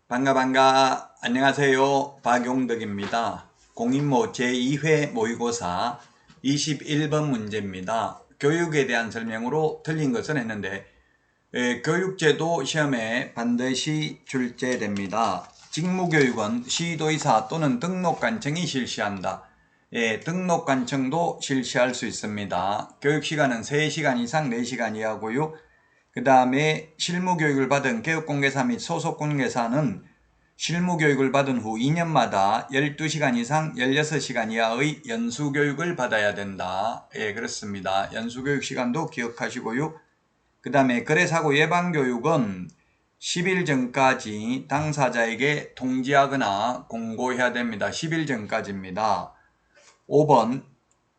반가. 안녕하세요. 박용덕입니다. 공인모 제2회 모의고사 21번 문제입니다. 교육에 대한 설명으로 틀린 것은 했는데 교육제도 시험에 반드시 출제됩니다. 직무교육은 시도의사 또는 등록관청이 실시한다. 등록관청도 실시할 수 있습니다. 교육시간은 3시간 이상 4시간 이하고요. 그 다음에 실무교육을 받은 개업공개사 및 소속공개사는 실무교육을 받은 후 2년마다 12시간 이상 16시간 이하의 연수교육을 받아야 된다. 그렇습니다. 연수교육 시간도 기억하시고요. 그 다음에 거래사고 예방교육은 10일 전까지 당사자에게 통지하거나 공고해야 됩니다. 10일 전까지입니다. 5번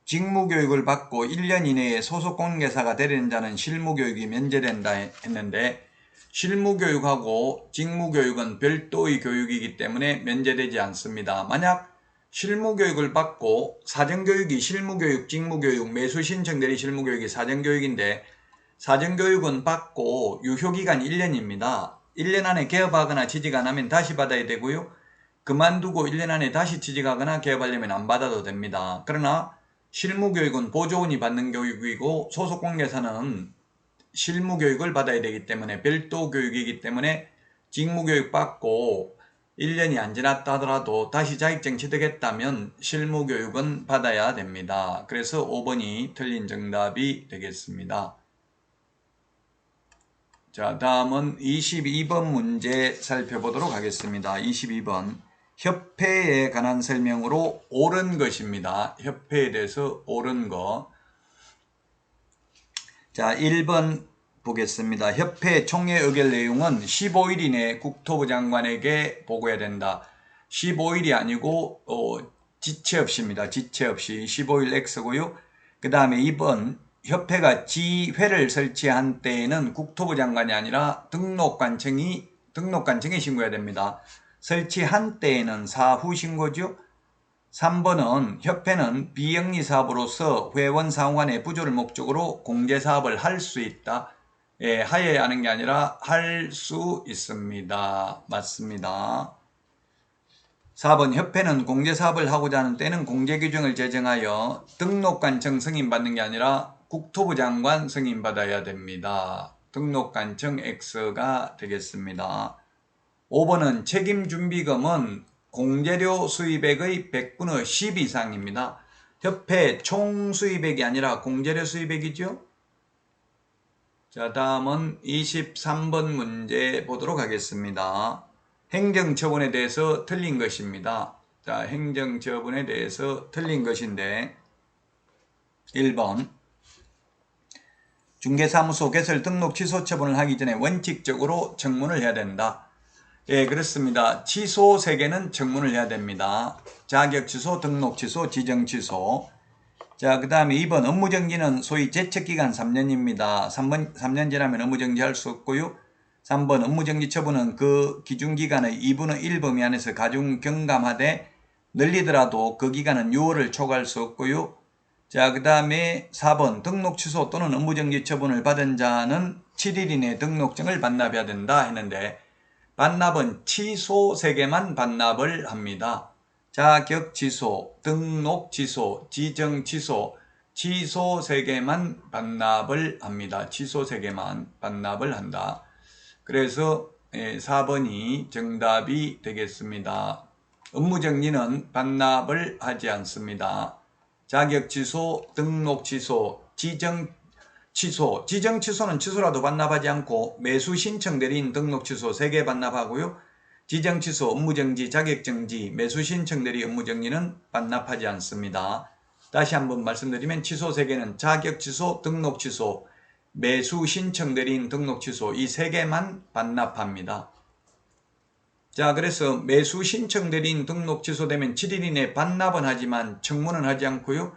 직무교육을 받고 1년 이내에 소속공개사가 되는 자는 실무교육이 면제된다 했는데 실무교육하고 직무교육은 별도의 교육이기 때문에 면제되지 않습니다. 만약 실무교육을 받고 사전교육이 실무교육, 직무교육, 매수신청대리 실무교육이 사전교육인데 사전교육은 받고 유효기간 1년입니다. 1년 안에 개업하거나 취직 안 하면 다시 받아야 되고요. 그만두고 1년 안에 다시 취직하거나 개업하려면 안 받아도 됩니다. 그러나 실무교육은 보조원이 받는 교육이고 소속공개사는 실무교육을 받아야 되기 때문에 별도 교육이기 때문에 직무교육 받고 1년이 안 지났다 하더라도 다시 자격증 취득했다면 실무교육은 받아야 됩니다. 그래서 5번이 틀린 정답이 되겠습니다. 자, 다음은 22번 문제 살펴보도록 하겠습니다. 22번 협회에 관한 설명으로 옳은 것입니다. 협회에 대해서 옳은 것. 자, 1번 보겠습니다. 협회 총회 의결 내용은 15일 이내 국토부 장관에게 보고해야 된다. 15일이 아니고 지체 없이입니다. 지체 없이 15일 X고요. 그 다음에 2번 협회가 지회를 설치한 때에는 국토부 장관이 아니라 등록관청에 신고해야 됩니다. 설치한 때에는 사후 신고죠. 3번은 협회는 비영리 사업으로서 회원 상호간의 부조를 목적으로 공제사업을 할 수 있다. 하여야 하는 게 아니라 할 수 있습니다. 맞습니다. 4번 협회는 공제사업을 하고자 하는 때는 공제규정을 제정하여 등록관청 승인받는 게 아니라 국토부 장관 승인받아야 됩니다. 등록관청 X가 되겠습니다. 5번은 책임준비금은 공제료 수입액의 100분의 10 이상입니다. 협회 총 수입액이 아니라 공제료 수입액이죠. 자, 다음은 23번 문제 보도록 하겠습니다. 행정처분에 대해서 틀린 것입니다. 자, 행정처분에 대해서 틀린 것인데 1번 중개사무소 개설 등록 취소 처분을 하기 전에 원칙적으로 청문을 해야 된다. 그렇습니다. 취소 3개는 청문을 해야 됩니다. 자격 취소, 등록 취소, 지정 취소. 자, 그 다음에 2번 업무정지는 소위 제척기간 3년입니다. 3년 지나면 업무정지할 수 없고요. 3번 업무정지 처분은 그 기준기간의 2분의 1 범위 안에서 가중 경감하되 늘리더라도 그 기간은 6월을 초과할 수 없고요. 자, 그 다음에 4번 등록 취소 또는 업무정지 처분을 받은 자는 7일 이내 등록증을 반납해야 된다 했는데 반납은 취소 3개만 반납을 합니다. 자격 취소, 등록 취소, 지정 취소, 취소 3개만 반납을 합니다. 취소 3개만 반납을 한다. 그래서 4번이 정답이 되겠습니다. 업무정지는 반납을 하지 않습니다. 자격 취소, 등록 취소, 지정 취소, 지정 취소는 취소라도 반납하지 않고 매수 신청 대리인 등록 취소 3개 반납하고요. 지정 취소, 업무정지, 자격정지, 매수 신청 대리 업무정지는 반납하지 않습니다. 다시 한번 말씀드리면 취소 3개는 자격 취소, 등록 취소, 매수 신청 대리인 등록 취소 이 3개만 반납합니다. 자, 그래서 매수 신청 대리인 등록 취소되면 7일 이내 반납은 하지만 청문은 하지 않고요.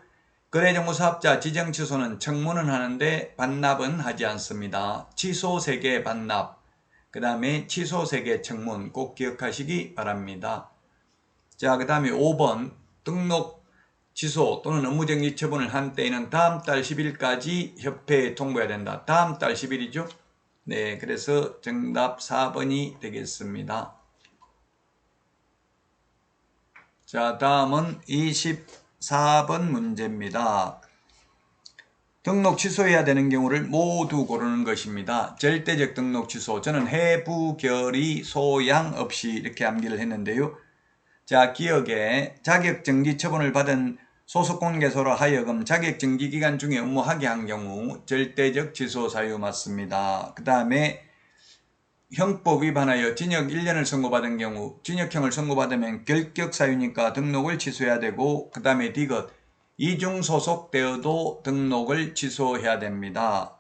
거래정보사업자 지정 취소는 청문은 하는데 반납은 하지 않습니다. 취소 3개 반납, 그 다음에 취소 3개 청문 꼭 기억하시기 바랍니다. 자, 그 다음에 5번 등록 취소 또는 업무정지 처분을 한 때에는 다음 달 10일까지 협회에 통보해야 된다. 다음 달 10일이죠. 네, 그래서 정답 4번이 되겠습니다. 자, 다음은 24번 문제입니다. 등록 취소해야 되는 경우를 모두 고르는 것입니다. 절대적 등록 취소. 저는 해부, 결의, 소양 없이 이렇게 암기를 했는데요. 자, 기억에 자격정지 처분을 받은 소속공개소로 하여금 자격정지 기간 중에 업무하게 한 경우 절대적 취소 사유 맞습니다. 그 다음에 형법 위반하여 징역 1년을 선고받은 경우 징역형을 선고받으면 결격 사유니까 등록을 취소해야 되고, 그 다음에 디귿 이중 소속되어도 등록을 취소해야 됩니다.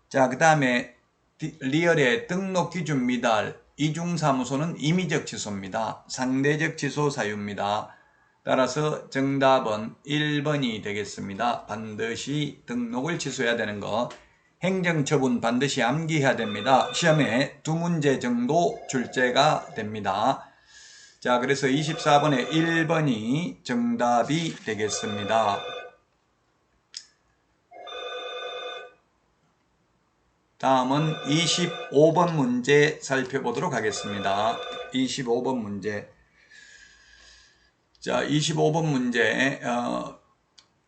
자, 그 다음에 리얼의 등록 기준 미달 이중사무소는 임의적 취소입니다. 상대적 취소 사유입니다. 따라서 정답은 1번이 되겠습니다. 반드시 등록을 취소해야 되는 것. 행정처분 반드시 암기해야 됩니다. 시험에 2문제 정도 출제가 됩니다. 자, 그래서 24번에 1번이 정답이 되겠습니다. 다음은 25번 문제 살펴보도록 하겠습니다. 25번 문제. 자, 25번 문제.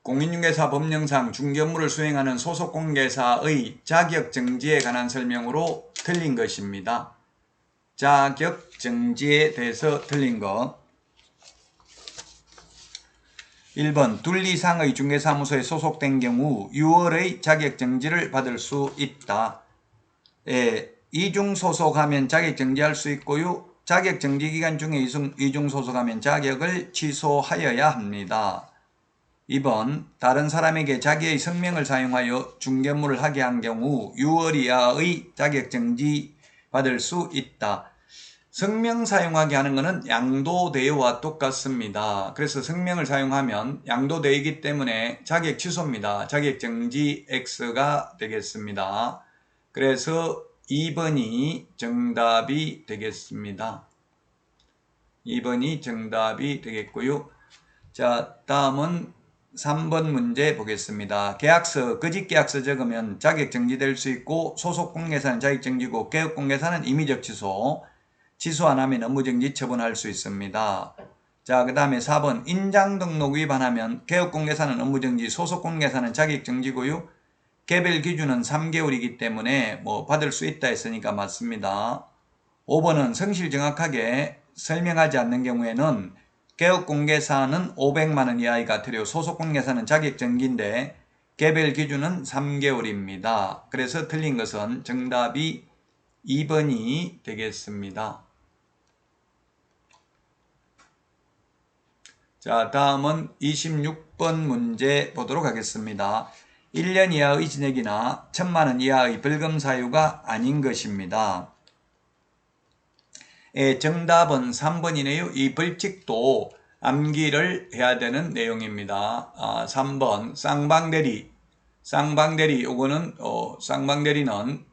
공인중개사 법령상 중개업무를 수행하는 소속공개사의 자격정지에 관한 설명으로 틀린 것입니다. 자격정지에 대해서 틀린 것. 1번 둘 이상의 중개사무소에 소속된 경우 6월의 자격정지를 받을 수 있다. 이중소속하면 자격정지할 수 있고요. 자격정지 기간 중에 이중소속하면 자격을 취소하여야 합니다. 2번 다른 사람에게 자기의 성명을 사용하여 중개업무를 하게 한 경우 6월 이하의 자격정지 받을 수 있다. 성명 사용하게 하는 것은 양도대여와 똑같습니다. 그래서 성명을 사용하면 양도대여이기 때문에 자격 취소입니다. 자격정지 X가 되겠습니다. 그래서 2번이 정답이 되겠습니다. 2번이 정답이 되겠고요. 자, 다음은 3번 문제 보겠습니다. 계약서, 거짓계약서 적으면 자격정지될 수 있고 소속공개사는 자격정지고 개업공개사는 임의적 취소. 취소 안 하면 업무정지 처분할 수 있습니다. 자, 그 다음에 4번 인장등록 위반하면 개업공개사는 업무정지, 소속공개사는 자격정지고요. 개별 기준은 3개월이기 때문에 받을 수 있다 했으니까 맞습니다. 5번은 성실 정확하게 설명하지 않는 경우에는 개업공개사는 500만원 이하의 과태료, 소속공개사는 자격정지인데 개별 기준은 3개월입니다. 그래서 틀린 것은 정답이 2번이 되겠습니다. 자, 다음은 26번 문제 보도록 하겠습니다. 1년 이하의 징역이나 1000만원 이하의 벌금 사유가 아닌 것입니다. 정답은 3번이네요. 이 벌칙도 암기를 해야 되는 내용입니다. 3번 쌍방대리. 요거는 쌍방대리는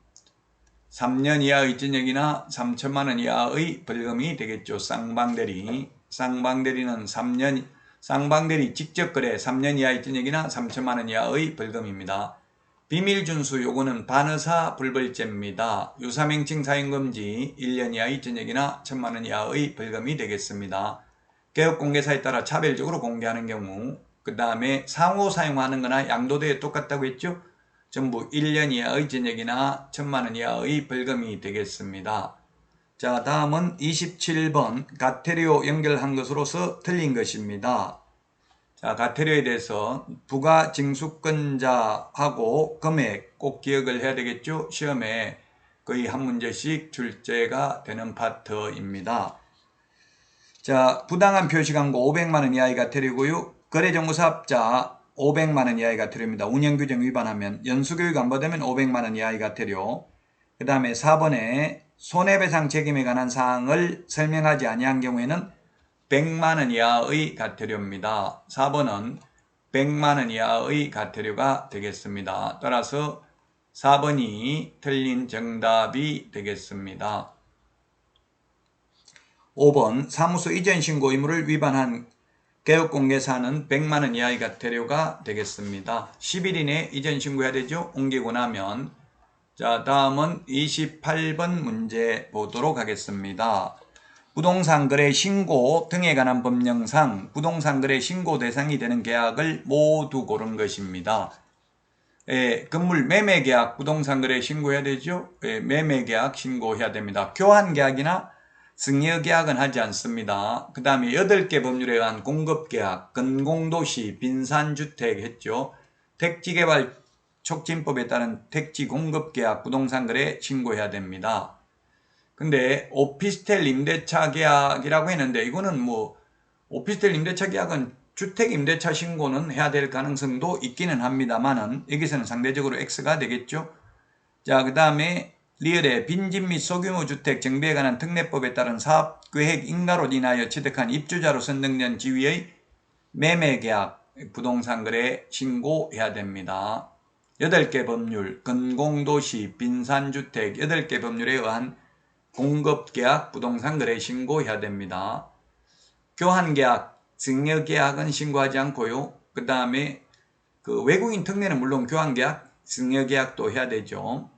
3년 이하의 징역이나 3천만원 이하의 벌금이 되겠죠. 쌍방대리는 3년, 쌍방대리 직접거래 3년 이하의 징역이나 3천만원 이하의 벌금입니다. 비밀준수 요거는 반의사 불벌죄입니다. 유사명칭 사용금지 1년 이하의 징역이나 1000만원 이하의 벌금이 되겠습니다. 개업공개사에 따라 차별적으로 공개하는 경우, 그 다음에 상호 사용하는 거나 양도대에 똑같다고 했죠. 전부 1년 이하의 징역이나 1000만원 이하의 벌금이 되겠습니다. 자, 다음은 27번 과태료 연결한 것으로서 틀린 것입니다. 자, 과태료에 대해서 부가징수권자하고 금액 꼭 기억을 해야 되겠죠. 시험에 거의 한 문제씩 출제가 되는 파트입니다. 자, 부당한 표시광고 500만원 이하의 과태료고요. 거래정보사업자 500만원 이하의 과태료입니다. 운영규정 위반하면, 연수교육 안 받으면 500만원 이하의 과태료. 그 다음에 4번에 손해배상 책임에 관한 사항을 설명하지 아니한 경우에는 100만원 이하의 과태료입니다. 4번은 100만원 이하의 과태료가 되겠습니다. 따라서 4번이 틀린 정답이 되겠습니다. 5번 사무소 이전 신고 의무를 위반한 개업공개사는 100만원 이하의 과태료가 되겠습니다. 10일 이내 이전 신고해야 되죠. 옮기고 나면. 자, 다음은 28번 문제 보도록 하겠습니다. 부동산 거래 신고 등에 관한 법령상 부동산 거래 신고 대상이 되는 계약을 모두 고른 것입니다. 건물 매매 계약 부동산 거래 신고해야 되죠. 매매 계약 신고해야 됩니다. 교환 계약이나 승여 계약은 하지 않습니다. 그 다음에 8개 법률에 의한 공급 계약, 건공도시, 빈산주택 했죠. 택지개발 촉진법에 따른 택지 공급 계약 부동산 거래 신고해야 됩니다. 근데 오피스텔 임대차 계약이라고 했는데 이거는 뭐 오피스텔 임대차 계약은 주택 임대차 신고는 해야 될 가능성도 있기는 합니다만은 여기서는 상대적으로 X가 되겠죠. 자, 그 다음에 리얼의 빈집 및 소규모 주택 정비에 관한 특례법에 따른 사업계획 인가로 인하여 취득한 입주자로 선정된 지위의 매매계약 부동산 거래 신고해야 됩니다. 8개 법률, 건공도시, 빈산주택 8개 법률에 의한 공급계약 부동산 거래 신고해야 됩니다. 교환계약, 증여계약은 신고하지 않고요. 그 다음에 그 외국인 특례는 물론 교환계약, 증여계약도 해야 되죠.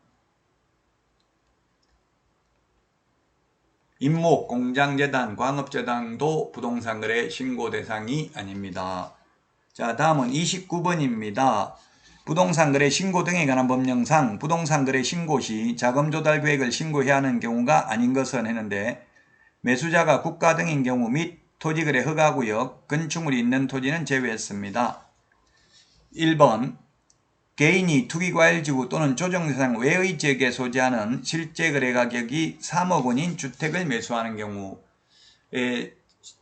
임목, 공장재단, 광업재단도 부동산 거래 신고 대상이 아닙니다. 자, 다음은 29번입니다. 부동산 거래 신고 등에 관한 법령상 부동산 거래 신고 시 자금 조달 계획을 신고해야 하는 경우가 아닌 것은 했는데 매수자가 국가 등인 경우 및 토지거래 허가구역, 건축물이 있는 토지는 제외했습니다. 1번 개인이 투기과열지구 또는 조정대상 외의 지역에 소지하는 실제 거래 가격이 3억 원인 주택을 매수하는 경우에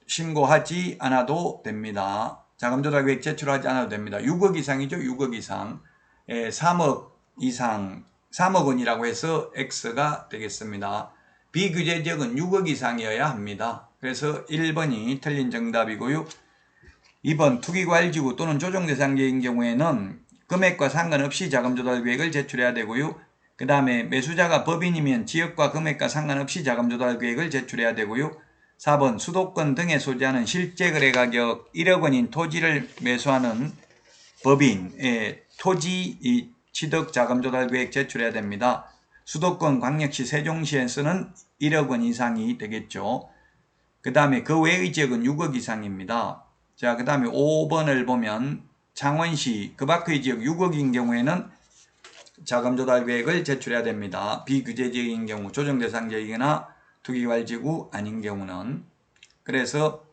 신고하지 않아도 됩니다. 자금조달 계획 제출하지 않아도 됩니다. 6억 이상이죠. 6억 이상. 3억 이상, 3억 원이라고 해서 X가 되겠습니다. 비규제 지역은 6억 이상이어야 합니다. 그래서 1번이 틀린 정답이고요. 2번 투기과열지구 또는 조정대상지인 경우에는 금액과 상관없이 자금조달 계획을 제출해야 되고요. 그 다음에 매수자가 법인이면 지역과 금액과 상관없이 자금조달 계획을 제출해야 되고요. 4번 수도권 등에 소지하는 실제 거래 가격 1억 원인 토지를 매수하는 법인의 토지 취득 자금조달 계획 제출해야 됩니다. 수도권 광역시 세종시에서는 1억 원 이상이 되겠죠. 그 다음에 그 외의 지역은 6억 이상입니다. 자, 그 다음에 5번을 보면 창원시 그 밖의 지역 6억인 경우에는 자금조달 계획을 제출해야 됩니다. 비규제 지역인 경우 조정대상 지역이나 투기과열지구 아닌 경우는. 그래서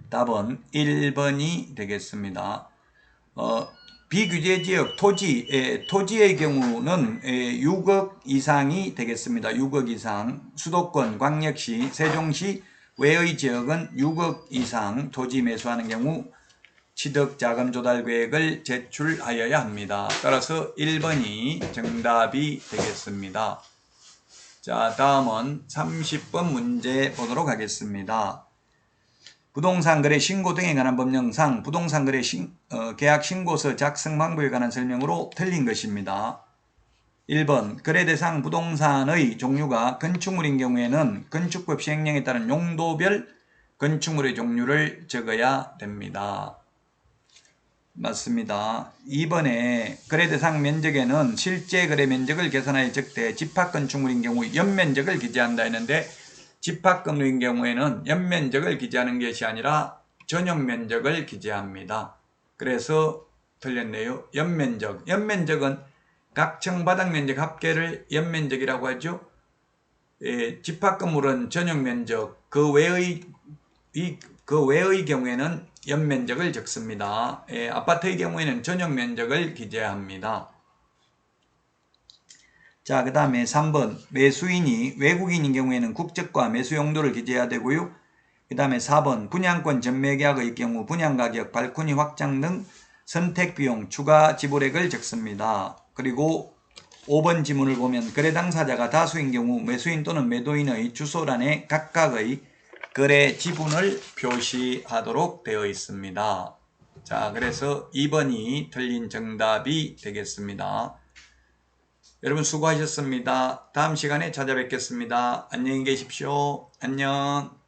답은 1번이 되겠습니다. 비규제 지역 토지의 경우는 6억 이상이 되겠습니다. 6억 이상. 수도권, 광역시, 세종시 외의 지역은 6억 이상 토지 매수하는 경우 취득 자금 조달 계획을 제출하여야 합니다. 따라서 1번이 정답이 되겠습니다. 자, 다음은 30번 문제 보도록 하겠습니다. 부동산 거래 신고 등에 관한 법령상 부동산 거래 계약 신고서 작성 방법에 관한 설명으로 틀린 것입니다. 1번 거래 대상 부동산의 종류가 건축물인 경우에는 건축법 시행령에 따른 용도별 건축물의 종류를 적어야 됩니다. 맞습니다. 2번에 거래 대상 면적에는 실제 거래 면적을 계산하여 적되 집합건축물인 경우 연면적을 기재한다 했는데 집합건물인 경우에는 연면적을 기재하는 것이 아니라 전용면적을 기재합니다. 그래서 틀렸네요. 연면적은 각층 바닥면적 합계를 연면적이라고 하죠. 집합건물은 전용면적, 그 외의 경우에는 연면적을 적습니다. 아파트의 경우에는 전용면적을 기재합니다. 자, 그 다음에 3번 매수인이 외국인인 경우에는 국적과 매수 용도를 기재해야 되고요. 그 다음에 4번 분양권 전매계약의 경우 분양가격, 발코니 확장 등 선택비용, 추가 지불액을 적습니다. 그리고 5번 지문을 보면 거래 당사자가 다수인 경우 매수인 또는 매도인의 주소란에 각각의 거래 지분을 표시하도록 되어 있습니다. 자, 그래서 2번이 틀린 정답이 되겠습니다. 여러분 수고하셨습니다. 다음 시간에 찾아뵙겠습니다. 안녕히 계십시오. 안녕.